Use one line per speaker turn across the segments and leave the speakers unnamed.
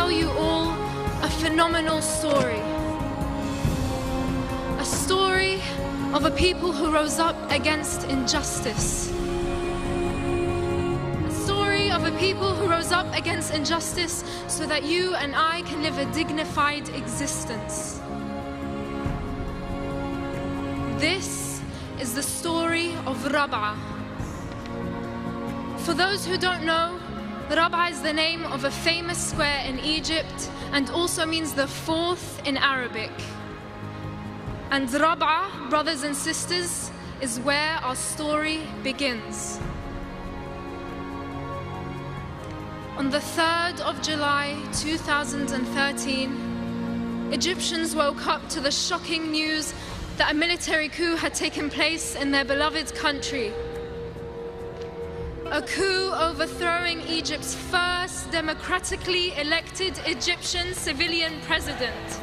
tell you all a phenomenal story. A story of a people who rose up against injustice. A story of a people who rose up against injustice so that you and I can live a dignified existence. This is the story of Rab'a. For those who don't know, Rab'a is the name of a famous square in Egypt and also means the fourth in Arabic. And Rab'a, brothers and sisters, is where our story begins. On the 3rd of July 2013, Egyptians woke up to the shocking news that a military coup had taken place in their beloved country. A coup overthrowing Egypt's first democratically elected Egyptian civilian president.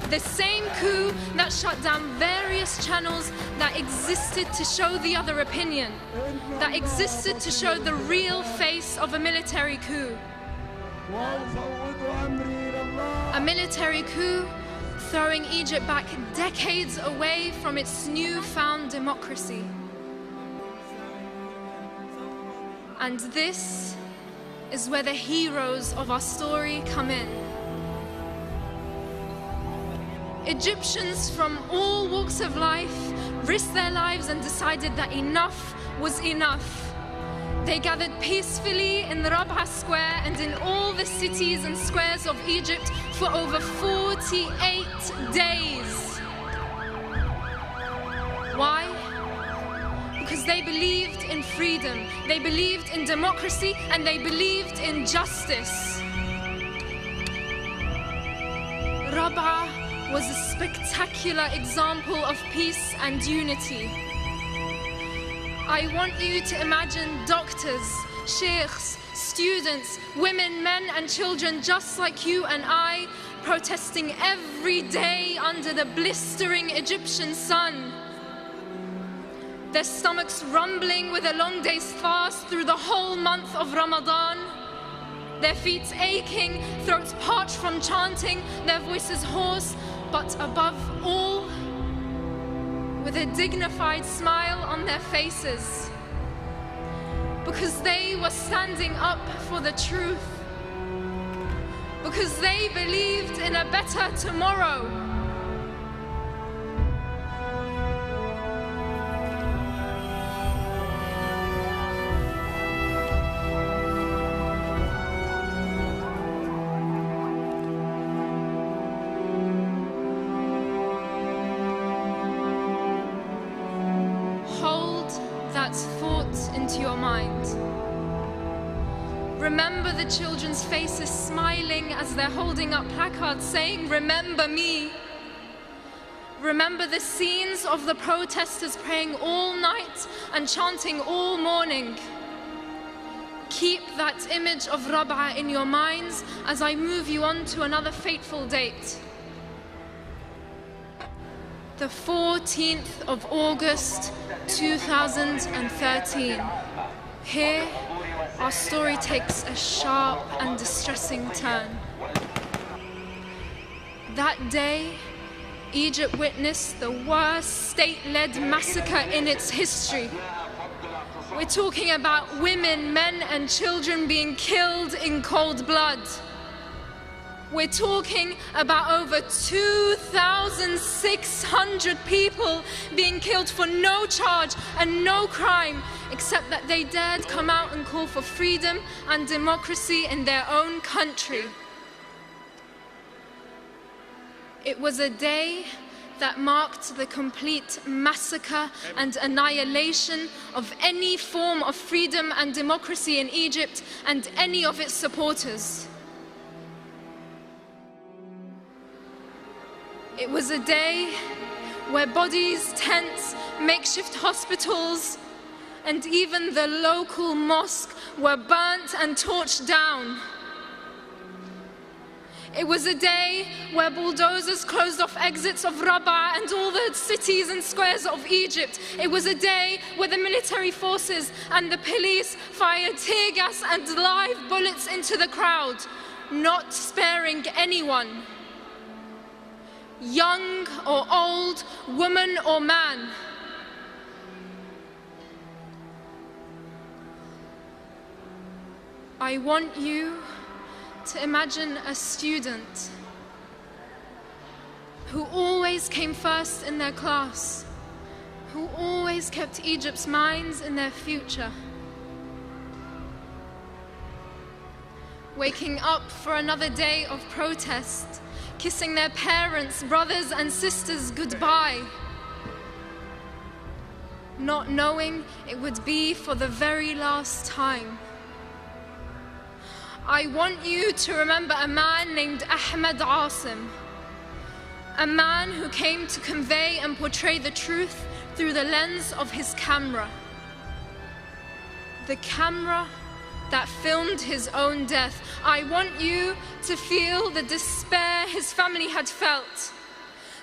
The same coup that shut down various channels that existed to show the other opinion, that existed to show the real face of a military coup. A military coup throwing Egypt back decades away from its newfound democracy. And this is where the heroes of our story come in. Egyptians from all walks of life risked their lives and decided that enough was enough. They gathered peacefully in the Rab'a Square and in all the cities and squares of Egypt for over 48 days. Why? Because they believed in freedom, they believed in democracy, and they believed in justice. Rab'a was a spectacular example of peace and unity. I want you to imagine doctors, sheikhs, students, women, men and children just like you and I protesting every day under the blistering Egyptian sun. Their stomachs rumbling with a long day's fast through the whole month of Ramadan. Their feet aching, throats parched from chanting, their voices hoarse, but above all, with a dignified smile on their faces. Because they were standing up for the truth. Because they believed in a better tomorrow. That thought into your mind. Remember the children's faces smiling as they're holding up placards saying, "Remember me." Remember the scenes of the protesters praying all night and chanting all morning. Keep that image of Rab'a in your minds as I move you on to another fateful date. The 14th of August 2013. Here, our story takes a sharp and distressing turn. That day, Egypt witnessed the worst state-led massacre in its history. We're talking about women, men, and children being killed in cold blood. We're talking about over 2,600 people being killed for no charge and no crime, except that they dared come out and call for freedom and democracy in their own country. It was a day that marked the complete massacre and annihilation of any form of freedom and democracy in Egypt and any of its supporters. It was a day where bodies, tents, makeshift hospitals, and even the local mosque were burnt and torched down. It was a day where bulldozers closed off exits of Rabaa and all the cities and squares of Egypt. It was a day where the military forces and the police fired tear gas and live bullets into the crowd, not sparing anyone, young or old, woman or man. I want you to imagine a student who always came first in their class, who always kept Egypt's minds in their future, waking up for another day of protest, kissing their parents, brothers and sisters goodbye, not knowing it would be for the very last time. I want you to remember a man named Ahmed Asim, a man who came to convey and portray the truth through the lens of his camera. The camera that filmed his own death. I want you to feel the despair his family had felt,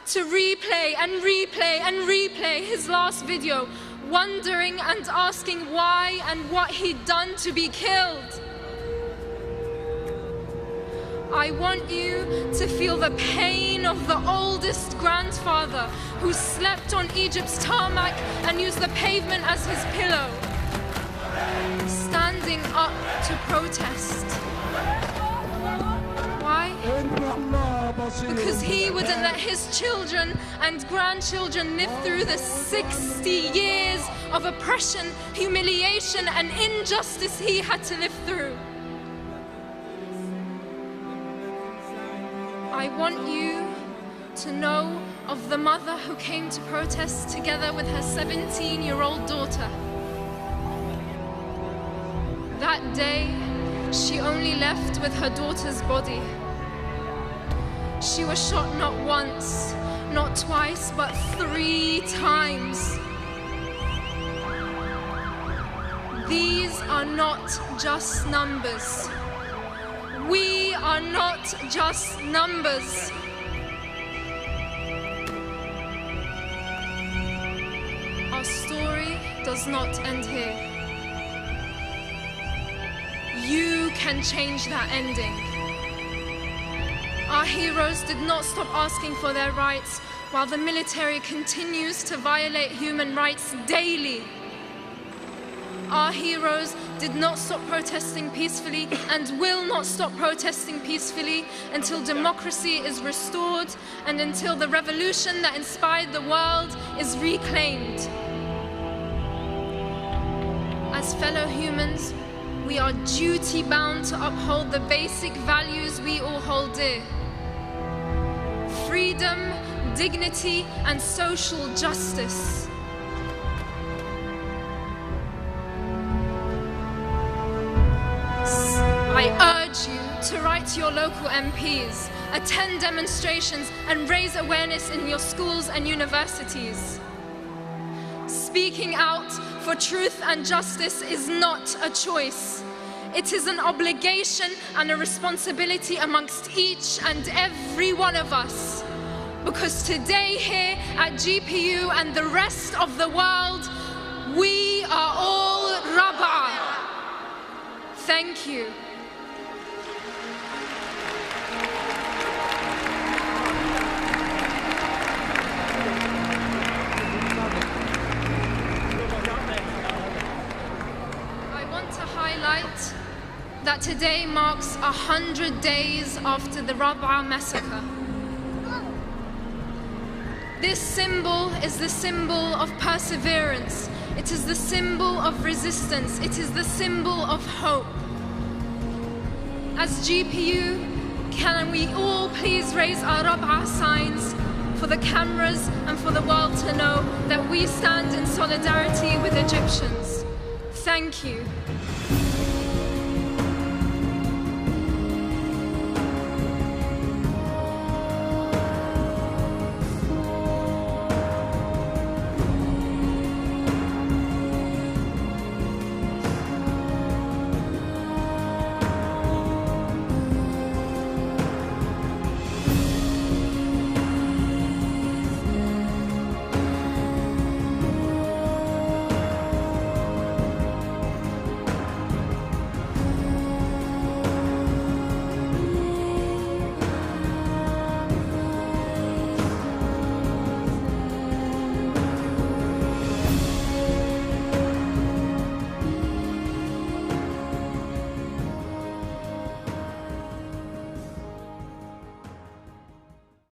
to replay and replay and replay his last video, wondering and asking why and what he'd done to be killed. I want you to feel the pain of the oldest grandfather who slept on Egypt's tarmac and used the pavement as his pillow, standing up to protest. Why? Because he wouldn't let his children and grandchildren live through the 60 years of oppression, humiliation, and injustice he had to live through. I want you to know of the mother who came to protest together with her 17-year-old daughter. That day, she only left with her daughter's body. She was shot not once, not twice, but 3 times. These are not just numbers. We are not just numbers. Our story does not end here. You can change that ending. Our heroes did not stop asking for their rights while the military continues to violate human rights daily. Our heroes did not stop protesting peacefully and will not stop protesting peacefully until democracy is restored and until the revolution that inspired the world is reclaimed. As fellow humans, we are duty-bound to uphold the basic values we all hold dear: freedom, dignity, and social justice. I urge you to write to your local MPs, attend demonstrations, and raise awareness in your schools and universities. Speaking out for truth and justice is not a choice. It is an obligation and a responsibility amongst each and every one of us. Because today here at GPU and the rest of the world, we are all Rabaa. Thank you. That today marks 100 days after the Rabaa massacre. This symbol is the symbol of perseverance. It is the symbol of resistance. It is the symbol of hope. As GPU, can we all please raise our Rabaa signs for the cameras and for the world to know that we stand in solidarity with Egyptians. Thank you.